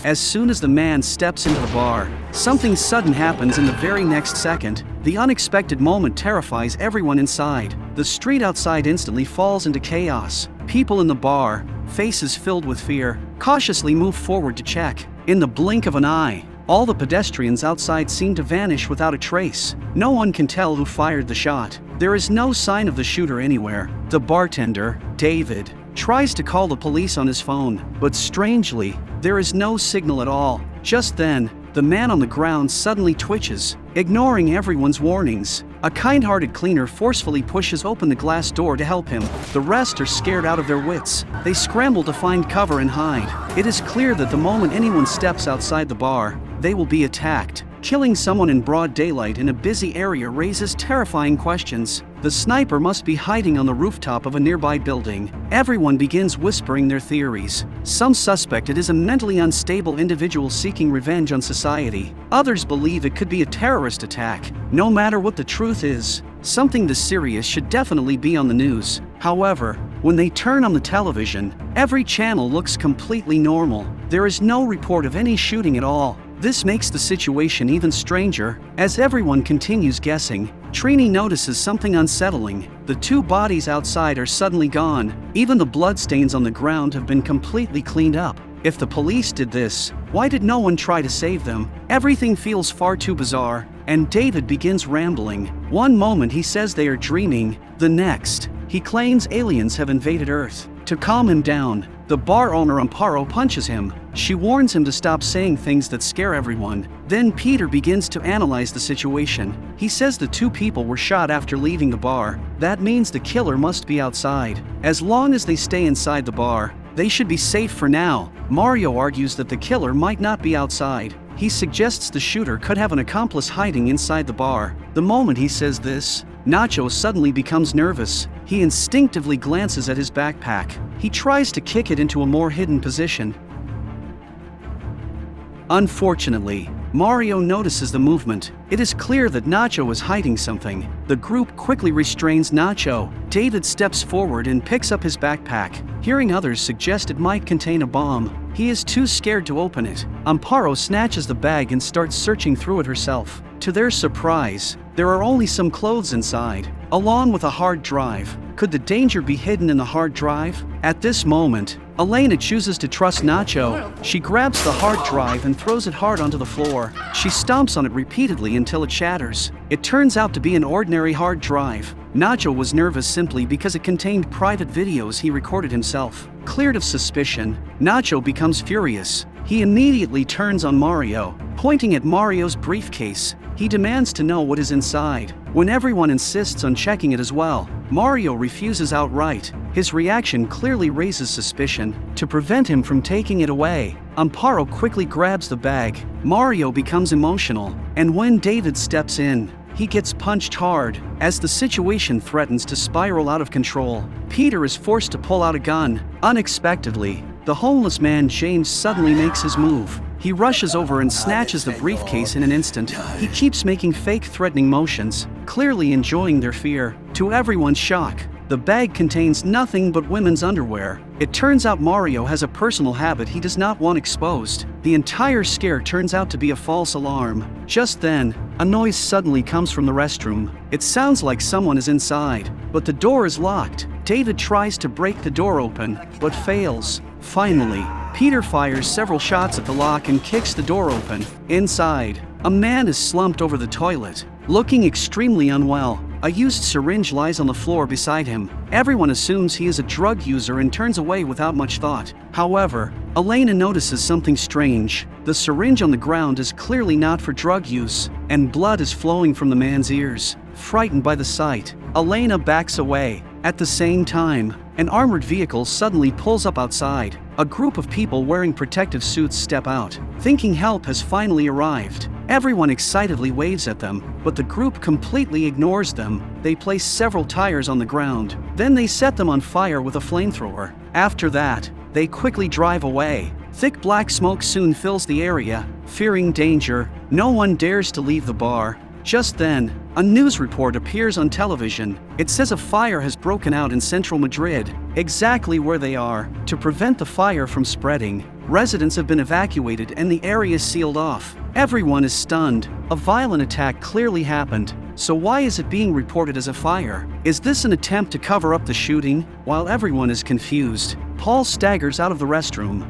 As soon as the man steps into the bar, something sudden happens in the very next second. The unexpected moment terrifies everyone inside. The street outside instantly falls into chaos. People in the bar, faces filled with fear, cautiously move forward to check. In the blink of an eye, all the pedestrians outside seem to vanish without a trace. No one can tell who fired the shot. There is no sign of the shooter anywhere. The bartender, David, tries to call the police on his phone, but strangely, there is no signal at all. Just then, the man on the ground suddenly twitches, ignoring everyone's warnings. A kind-hearted cleaner forcefully pushes open the glass door to help him. The rest are scared out of their wits. They scramble to find cover and hide. It is clear that the moment anyone steps outside the bar, they will be attacked. Killing someone in broad daylight in a busy area raises terrifying questions. The sniper must be hiding on the rooftop of a nearby building. Everyone begins whispering their theories. Some suspect it is a mentally unstable individual seeking revenge on society. Others believe it could be a terrorist attack. No matter what the truth is, something this serious should definitely be on the news. However, when they turn on the television, every channel looks completely normal. There is no report of any shooting at all. This makes the situation even stranger. As everyone continues guessing, Trini notices something unsettling. The two bodies outside are suddenly gone. Even the bloodstains on the ground have been completely cleaned up. If the police did this, why did no one try to save them? Everything feels far too bizarre, and David begins rambling. One moment he says they are dreaming, the next, he claims aliens have invaded Earth. To calm him down, the bar owner Amparo punches him. She warns him to stop saying things that scare everyone. Then Peter begins to analyze the situation. He says the two people were shot after leaving the bar. That means the killer must be outside. As long as they stay inside the bar, they should be safe for now. Mario argues that the killer might not be outside. He suggests the shooter could have an accomplice hiding inside the bar. The moment he says this, Nacho suddenly becomes nervous. He instinctively glances at his backpack. He tries to kick it into a more hidden position. Unfortunately, Mario notices the movement. It is clear that Nacho is hiding something. The group quickly restrains Nacho. David steps forward and picks up his backpack. Hearing others suggest it might contain a bomb, he is too scared to open it. Amparo snatches the bag and starts searching through it herself. To their surprise, there are only some clothes inside, along with a hard drive. Could the danger be hidden in the hard drive? At this moment, Elena chooses to trust Nacho. She grabs the hard drive and throws it hard onto the floor. She stomps on it repeatedly until it shatters. It turns out to be an ordinary hard drive. Nacho was nervous simply because it contained private videos he recorded himself. Cleared of suspicion, Nacho becomes furious. He immediately turns on Mario, pointing at Mario's briefcase. He demands to know what is inside. When everyone insists on checking it as well, Mario refuses outright. His reaction clearly raises suspicion. To prevent him from taking it away, Amparo quickly grabs the bag. Mario becomes emotional, and when David steps in, he gets punched hard. As the situation threatens to spiral out of control, Peter is forced to pull out a gun. Unexpectedly, the homeless man James suddenly makes his move. He rushes over and snatches the briefcase in an instant. He keeps making fake threatening motions, clearly enjoying their fear. To everyone's shock, the bag contains nothing but women's underwear. It turns out Mario has a personal habit he does not want exposed. The entire scare turns out to be a false alarm. Just then, a noise suddenly comes from the restroom. It sounds like someone is inside, but the door is locked. David tries to break the door open, but fails. Finally, Peter fires several shots at the lock and kicks the door open. Inside, a man is slumped over the toilet, looking extremely unwell. A used syringe lies on the floor beside him. Everyone assumes he is a drug user and turns away without much thought. However, Elena notices something strange. The syringe on the ground is clearly not for drug use, and blood is flowing from the man's ears. Frightened by the sight, Elena backs away. At the same time, an armored vehicle suddenly pulls up outside. A group of people wearing protective suits step out. Thinking help has finally arrived, Everyone excitedly waves at them, but the group completely ignores them. They place several tires on the ground. Then they set them on fire with a flamethrower. After that, they quickly drive away. Thick black smoke soon fills the area. Fearing danger, no one dares to leave the bar. Just then, a news report appears on television. It says a fire has broken out in central Madrid, exactly where they are. To prevent the fire from spreading, residents have been evacuated and the area sealed off. Everyone is stunned. A violent attack clearly happened. So why is it being reported as a fire? Is this an attempt to cover up the shooting? While everyone is confused, Paul staggers out of the restroom.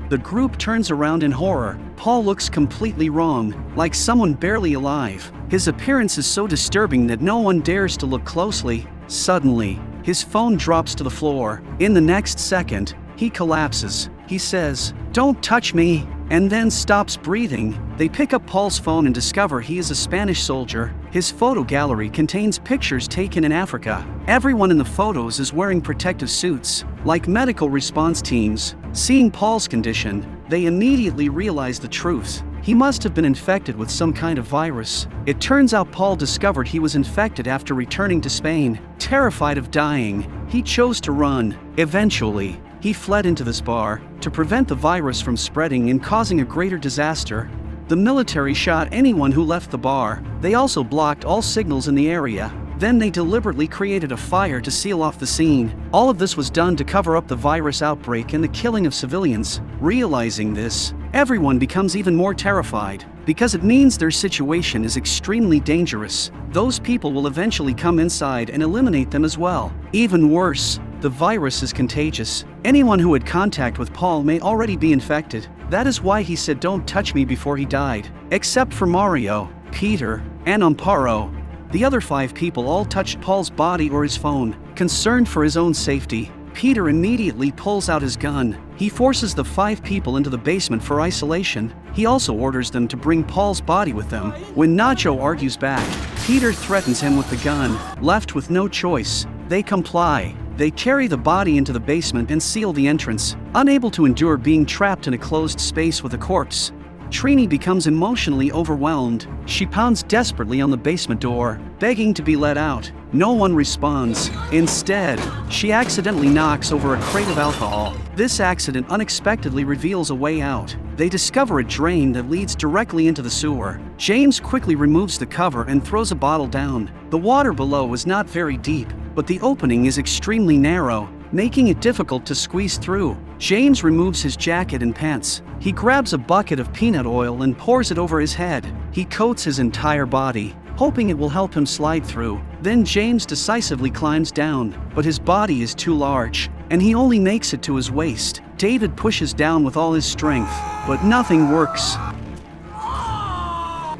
The group turns around in horror. Paul looks completely wrong, like someone barely alive. His appearance is so disturbing that no one dares to look closely. Suddenly, his phone drops to the floor. In the next second, he collapses. He says, "Don't touch me," and then stops breathing. They pick up Paul's phone and discover he is a Spanish soldier. His photo gallery contains pictures taken in Africa. Everyone in the photos is wearing protective suits, like medical response teams. Seeing Paul's condition, they immediately realize the truth. He must have been infected with some kind of virus. It turns out Paul discovered he was infected after returning to Spain. Terrified of dying, he chose to run. Eventually, he fled into this bar. To prevent the virus from spreading and causing a greater disaster, the military shot anyone who left the bar. They also blocked all signals in the area. Then they deliberately created a fire to seal off the scene. All of this was done to cover up the virus outbreak and the killing of civilians. Realizing this, everyone becomes even more terrified, because it means their situation is extremely dangerous. Those people will eventually come inside and eliminate them as well. Even worse, the virus is contagious. Anyone who had contact with Paul may already be infected. That is why he said "don't touch me" before he died. Except for Mario, Peter, and Amparo. The other 5 people all touched Paul's body or his phone. Concerned for his own safety, Peter immediately pulls out his gun. He forces the 5 people into the basement for isolation. He also orders them to bring Paul's body with them. When Nacho argues back, Peter threatens him with the gun. Left with no choice, they comply. They carry the body into the basement and seal the entrance. Unable to endure being trapped in a closed space with a corpse, Trini becomes emotionally overwhelmed. She pounds desperately on the basement door, begging to be let out. No one responds. Instead, she accidentally knocks over a crate of alcohol. This accident unexpectedly reveals a way out. They discover a drain that leads directly into the sewer. James quickly removes the cover and throws a bottle down. The water below is not very deep, but the opening is extremely narrow, making it difficult to squeeze through. James removes his jacket and pants. He grabs a bucket of peanut oil and pours it over his head. He coats his entire body, hoping it will help him slide through. Then James decisively climbs down, but his body is too large, and he only makes it to his waist. David pushes down with all his strength, but nothing works.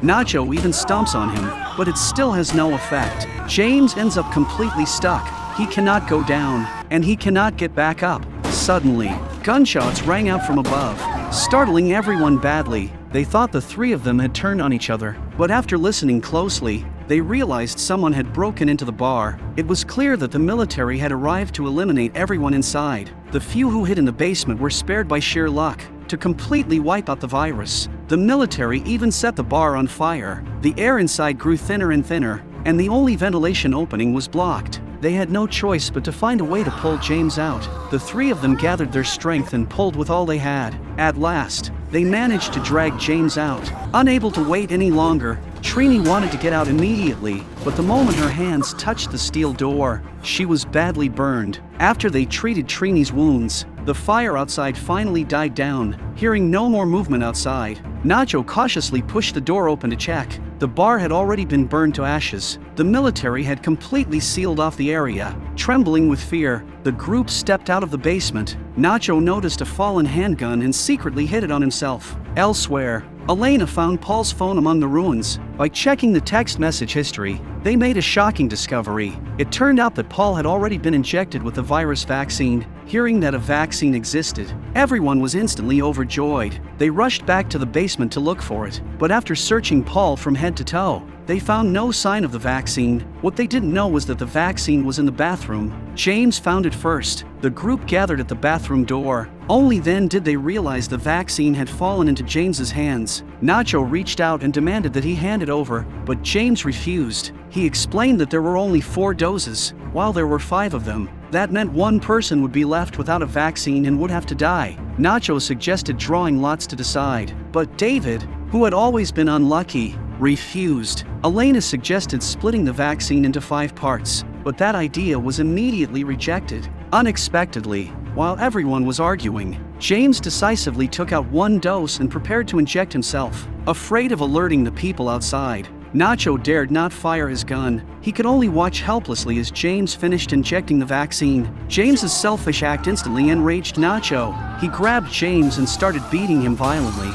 Nacho even stomps on him, but it still has no effect. James ends up completely stuck. He cannot go down, and he cannot get back up. Suddenly, gunshots rang out from above, startling everyone badly. They thought the 3 of them had turned on each other, but after listening closely, they realized someone had broken into the bar. It was clear that the military had arrived to eliminate everyone inside. The few who hid in the basement were spared by sheer luck to completely wipe out the virus. The military even set the bar on fire. The air inside grew thinner and thinner, and the only ventilation opening was blocked. They had no choice but to find a way to pull James out. The 3 of them gathered their strength and pulled with all they had. At last, they managed to drag James out. Unable to wait any longer, Trini wanted to get out immediately, but the moment her hands touched the steel door, she was badly burned. After they treated Trini's wounds, the fire outside finally died down. Hearing no more movement outside, Nacho cautiously pushed the door open to check. The bar had already been burned to ashes. The military had completely sealed off the area. Trembling with fear, the group stepped out of the basement. Nacho noticed a fallen handgun and secretly hid it on himself. Elsewhere, Elena found Paul's phone among the ruins. By checking the text message history, they made a shocking discovery. It turned out that Paul had already been injected with the virus vaccine. Hearing that a vaccine existed, everyone was instantly overjoyed. They rushed back to the basement to look for it, but after searching Paul from head to toe, they found no sign of the vaccine. What they didn't know was that the vaccine was in the bathroom. James found it first. The group gathered at the bathroom door. Only then did they realize the vaccine had fallen into James's hands. Nacho reached out and demanded that he hand it over, but James refused. He explained that there were only 4 doses, while there were 5 of them. That meant one person would be left without a vaccine and would have to die. Nacho suggested drawing lots to decide, but David, who had always been unlucky, refused. Elena suggested splitting the vaccine into 5 parts, but that idea was immediately rejected. Unexpectedly, while everyone was arguing, James decisively took out 1 dose and prepared to inject himself. Afraid of alerting the people outside, Nacho dared not fire his gun. He could only watch helplessly as James finished injecting the vaccine. James's selfish act instantly enraged Nacho. He grabbed James and started beating him violently.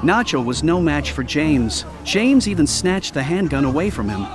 Nacho was no match for James. James even snatched the handgun away from him.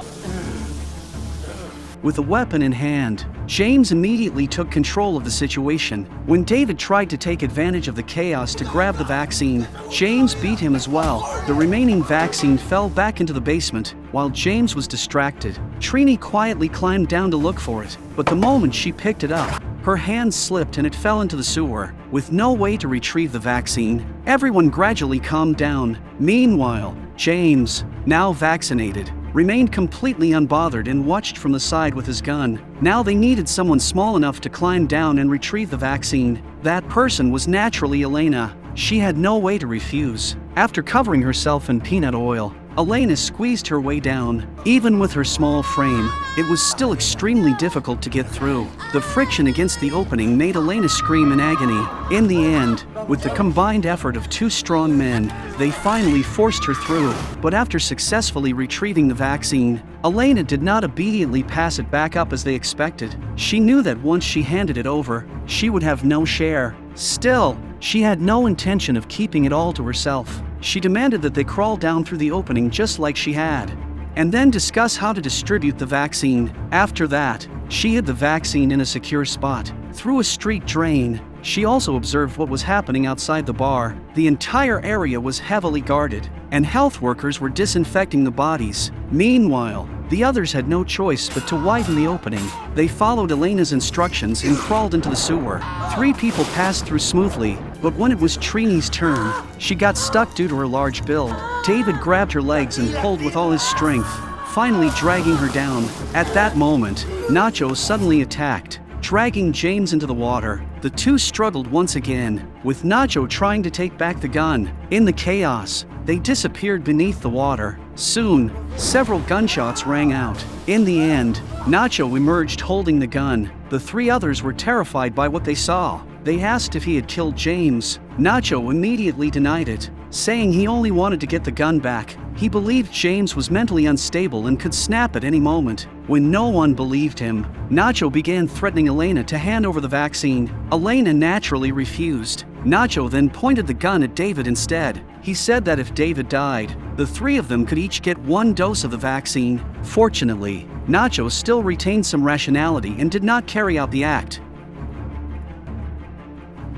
With a weapon in hand, James immediately took control of the situation. When David tried to take advantage of the chaos to grab the vaccine, James beat him as well. The remaining vaccine fell back into the basement. While James was distracted, Trini quietly climbed down to look for it, but the moment she picked it up, her hand slipped and it fell into the sewer. With no way to retrieve the vaccine, everyone gradually calmed down. Meanwhile, James, now vaccinated, remained completely unbothered and watched from the side with his gun. Now they needed someone small enough to climb down and retrieve the vaccine. That person was naturally Elena. She had no way to refuse. After covering herself in peanut oil, Elena squeezed her way down. Even with her small frame, it was still extremely difficult to get through. The friction against the opening made Elena scream in agony. In the end, with the combined effort of 2 strong men, they finally forced her through. But after successfully retrieving the vaccine, Elena did not immediately pass it back up as they expected. She knew that once she handed it over, she would have no share. Still, she had no intention of keeping it all to herself. She demanded that they crawl down through the opening just like she had, and then discuss how to distribute the vaccine. After that, she hid the vaccine in a secure spot, through a street drain. She also observed what was happening outside the bar. The entire area was heavily guarded, and health workers were disinfecting the bodies. Meanwhile, the others had no choice but to widen the opening. They followed Elena's instructions and crawled into the sewer. 3 people passed through smoothly, but when it was Trini's turn, she got stuck due to her large build. David grabbed her legs and pulled with all his strength, finally dragging her down. At that moment, Nacho suddenly attacked, dragging James into the water. The 2 struggled once again, with Nacho trying to take back the gun. In the chaos, they disappeared beneath the water. Soon, several gunshots rang out. In the end, Nacho emerged holding the gun. The 3 others were terrified by what they saw. They asked if he had killed James. Nacho immediately denied it, saying he only wanted to get the gun back. He believed James was mentally unstable and could snap at any moment. When no one believed him, Nacho began threatening Elena to hand over the vaccine. Elena naturally refused. Nacho then pointed the gun at David instead. He said that if David died, the 3 of them could each get 1 dose of the vaccine. Fortunately, Nacho still retained some rationality and did not carry out the act.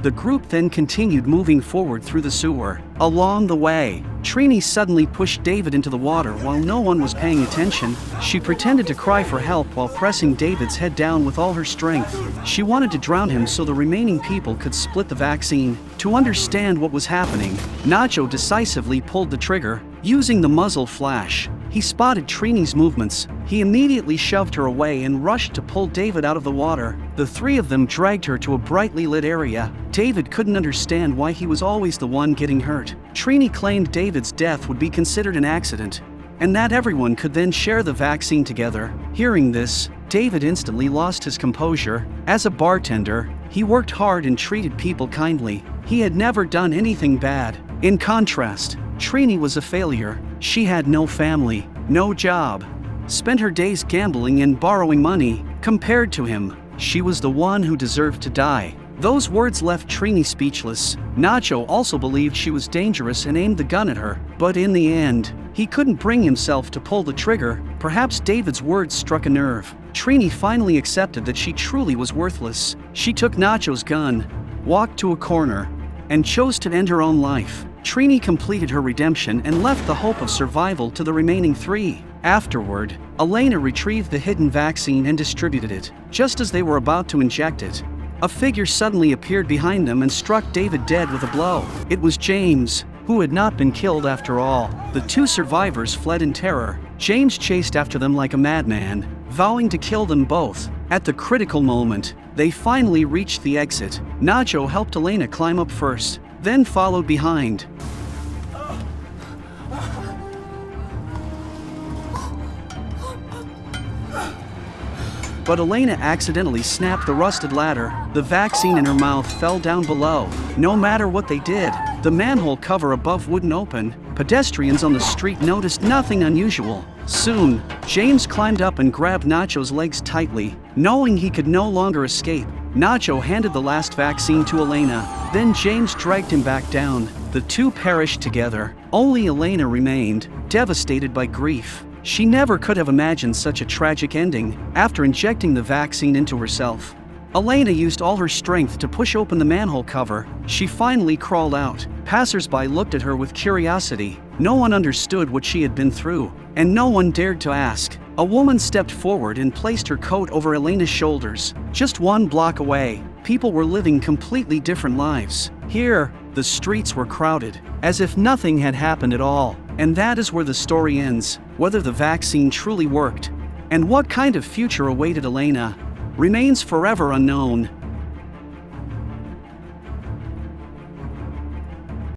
The group then continued moving forward through the sewer. Along the way, Trini suddenly pushed David into the water while no one was paying attention. She pretended to cry for help while pressing David's head down with all her strength. She wanted to drown him so the remaining people could split the vaccine. To understand what was happening, Nacho decisively pulled the trigger. Using the muzzle flash, he spotted Trini's movements. He immediately shoved her away and rushed to pull David out of the water. The 3 of them dragged her to a brightly lit area. David couldn't understand why he was always the one getting hurt. Trini claimed David's death would be considered an accident, and that everyone could then share the vaccine together. Hearing this, David instantly lost his composure. As a bartender, he worked hard and treated people kindly. He had never done anything bad. In contrast, Trini was a failure. She had no family, no job, spent her days gambling and borrowing money. Compared to him, she was the one who deserved to die. Those words left Trini speechless. Nacho also believed she was dangerous and aimed the gun at her, but in the end, he couldn't bring himself to pull the trigger. Perhaps David's words struck a nerve. Trini finally accepted that she truly was worthless. She took Nacho's gun, walked to a corner, and chose to end her own life. Trini completed her redemption and left the hope of survival to the remaining three. Afterward, Elena retrieved the hidden vaccine and distributed it. Just as they were about to inject it, a figure suddenly appeared behind them and struck David dead with a blow. It was James, who had not been killed after all. The two survivors fled in terror. James chased after them like a madman, vowing to kill them both. At the critical moment, they finally reached the exit. Nacho helped Elena climb up first, then followed behind. But Elena accidentally snapped the rusted ladder. The vaccine in her mouth fell down below. No matter what they did, the manhole cover above wouldn't open. Pedestrians on the street noticed nothing unusual. Soon, James climbed up and grabbed Nacho's legs tightly. Knowing he could no longer escape, Nacho handed the last vaccine to Elena. Then James dragged him back down. The two perished together. Only Elena remained, devastated by grief. She never could have imagined such a tragic ending. After injecting the vaccine into herself, Elena used all her strength to push open the manhole cover. She finally crawled out. Passers-by looked at her with curiosity. No one understood what she had been through, and no one dared to ask. A woman stepped forward and placed her coat over Elena's shoulders. Just 1 block away, people were living completely different lives. Here, the streets were crowded, as if nothing had happened at all. And that is where the story ends. Whether the vaccine truly worked, and what kind of future awaited Elena, remains forever unknown.